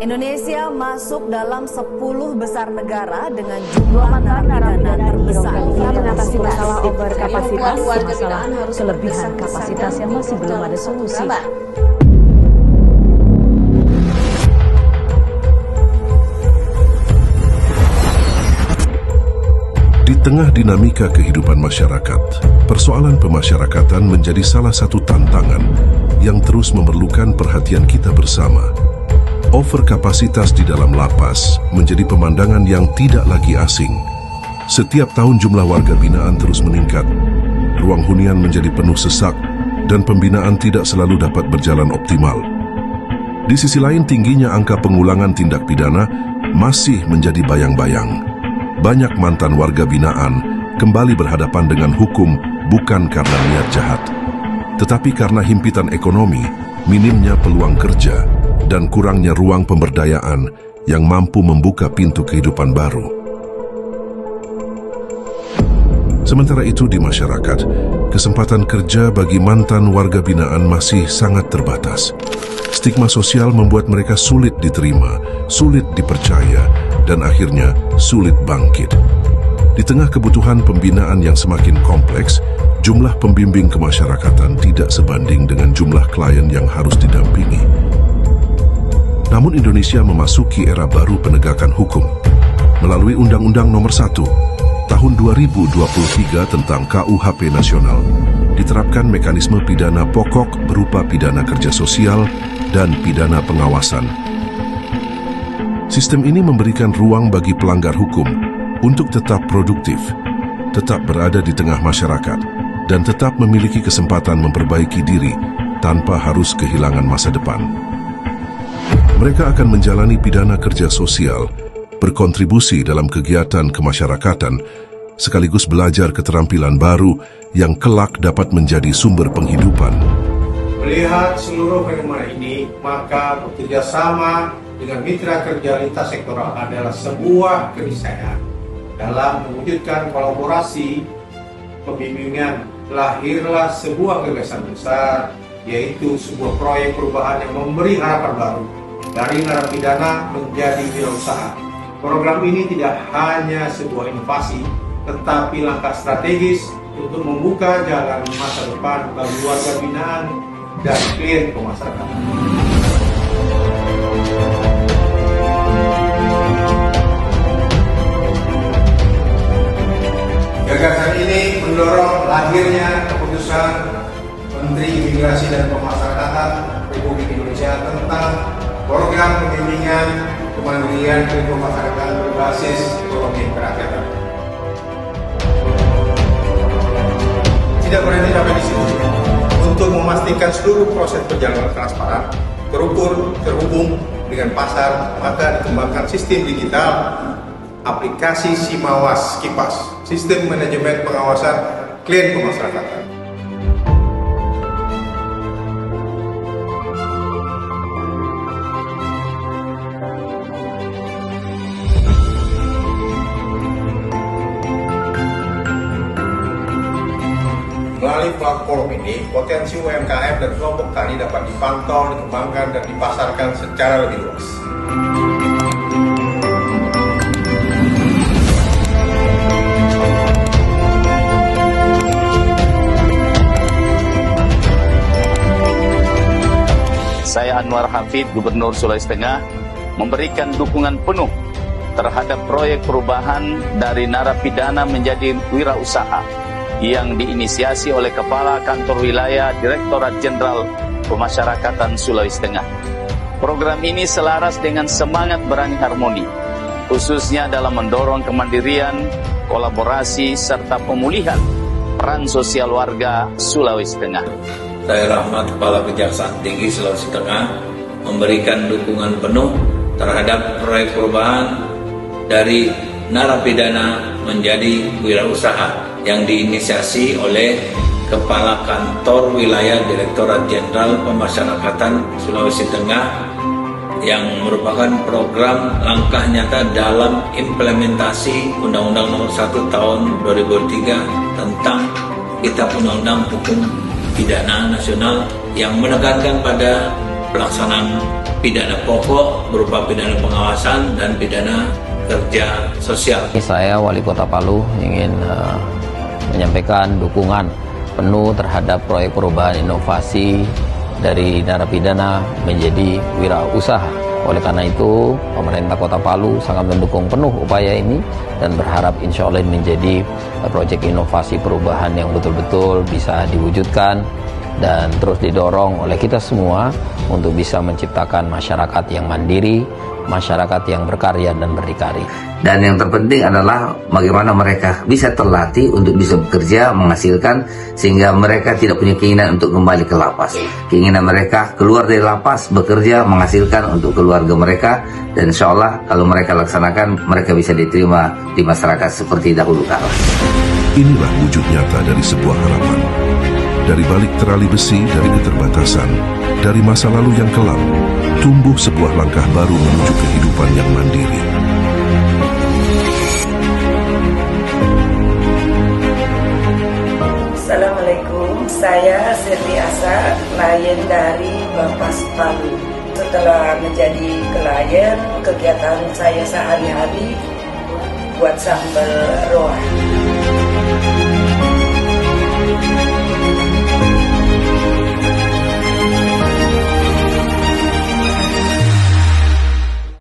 Indonesia masuk dalam 10 besar negara dengan jumlah narapidana terbesar. Mengatasi masalah overkapasitas, masalah kelebihan kapasitas yang masih belum ada solusi. Di tengah dinamika kehidupan masyarakat, persoalan pemasyarakatan menjadi salah satu tantangan yang terus memerlukan perhatian kita bersama. Overkapasitas di dalam lapas menjadi pemandangan yang tidak lagi asing. Setiap tahun jumlah warga binaan terus meningkat, ruang hunian menjadi penuh sesak, dan pembinaan tidak selalu dapat berjalan optimal. Di sisi lain, tingginya angka pengulangan tindak pidana masih menjadi bayang-bayang. Banyak mantan warga binaan kembali berhadapan dengan hukum bukan karena niat jahat, tetapi karena himpitan ekonomi, minimnya peluang kerja, dan kurangnya ruang pemberdayaan yang mampu membuka pintu kehidupan baru. Sementara itu di masyarakat, kesempatan kerja bagi mantan warga binaan masih sangat terbatas. Stigma sosial membuat mereka sulit diterima, sulit dipercaya, dan akhirnya sulit bangkit. Di tengah kebutuhan pembinaan yang semakin kompleks, jumlah pembimbing kemasyarakatan tidak sebanding dengan jumlah klien yang harus didampingi. Namun Indonesia memasuki era baru penegakan hukum. Melalui Undang-Undang Nomor 1 Tahun 2023 tentang KUHP Nasional, diterapkan mekanisme pidana pokok berupa pidana kerja sosial dan pidana pengawasan. Sistem ini memberikan ruang bagi pelanggar hukum untuk tetap produktif, tetap berada di tengah masyarakat, dan tetap memiliki kesempatan memperbaiki diri tanpa harus kehilangan masa depan. Mereka akan menjalani pidana kerja sosial, berkontribusi dalam kegiatan kemasyarakatan, sekaligus belajar keterampilan baru yang kelak dapat menjadi sumber penghidupan. Melihat seluruh fenomena ini, maka bekerjasama dengan mitra kerja lintas sektoral adalah sebuah keniscayaan. Dalam mewujudkan kolaborasi pembimbingan, lahirlah sebuah gagasan besar, yaitu sebuah proyek perubahan yang memberi harapan baru dari narapidana menjadi wirausaha. Program ini tidak hanya sebuah inovasi, tetapi langkah strategis untuk membuka jalan masa depan bagi warga binaan dan klien pemasyarakatan. Gagasan ini mendorong lahirnya keputusan Menteri Imigrasi dan Pemasyarakatan Republik Indonesia tentang program pembimbingan kemandirian pemasyarakatan berbasis ekonomi kerakyatan. Tidak berhenti sampai di situ. Untuk memastikan seluruh proses berjalan transparan, terukur, terhubung dengan pasar, maka dikembangkan sistem digital, aplikasi Simawas Kipas, sistem manajemen pengawasan klien pemasyarakatan. Melalui platform ini, potensi UMKM dan kelompok tani dapat dipantau, dikembangkan, dan dipasarkan secara lebih luas. Saya Anwar Hafid, Gubernur Sulawesi Tengah, memberikan dukungan penuh terhadap proyek perubahan dari narapidana menjadi wirausaha yang diinisiasi oleh Kepala Kantor Wilayah Direktorat Jenderal Pemasyarakatan Sulawesi Tengah. Program ini selaras dengan semangat berani harmoni, khususnya dalam mendorong kemandirian, kolaborasi, serta pemulihan peran sosial warga Sulawesi Tengah. Saya Rahmat, Kepala Kejaksaan Tinggi Sulawesi Tengah, memberikan dukungan penuh terhadap proyek perubahan dari narapidana menjadi wirausaha yang diinisiasi oleh Kepala Kantor Wilayah Direktorat Jenderal Pemasyarakatan Sulawesi Tengah, yang merupakan program langkah nyata dalam implementasi Undang-Undang Nomor 1 Tahun 2003 tentang Kitab Undang-Undang Hukum Pidana Nasional yang menekankan pada pelaksanaan pidana pokok berupa pidana pengawasan dan pidana kerja sosial. Saya Wali Kota Palu ingin menyampaikan dukungan penuh terhadap proyek perubahan inovasi dari narapidana menjadi wirausaha. Oleh karena itu, pemerintah Kota Palu sangat mendukung penuh upaya ini dan berharap insya Allah ini menjadi proyek inovasi perubahan yang betul-betul bisa diwujudkan dan terus didorong oleh kita semua untuk bisa menciptakan masyarakat yang mandiri, masyarakat yang berkarya dan berdikari. Dan yang terpenting adalah bagaimana mereka bisa terlatih untuk bisa bekerja, menghasilkan, sehingga mereka tidak punya keinginan untuk kembali ke lapas. Keinginan mereka keluar dari lapas, bekerja, menghasilkan untuk keluarga mereka, dan insya Allah kalau mereka laksanakan, mereka bisa diterima di masyarakat seperti dahulu kala. Inilah wujud nyata dari sebuah harapan. Dari balik terali besi, dari keterbatasan, dari masa lalu yang kelam, tumbuh sebuah langkah baru menuju kehidupan yang mandiri. Assalamualaikum, saya Siti Asa, klien dari Bapas Palu. Setelah menjadi klien, kegiatan saya sehari-hari buat sambal roa.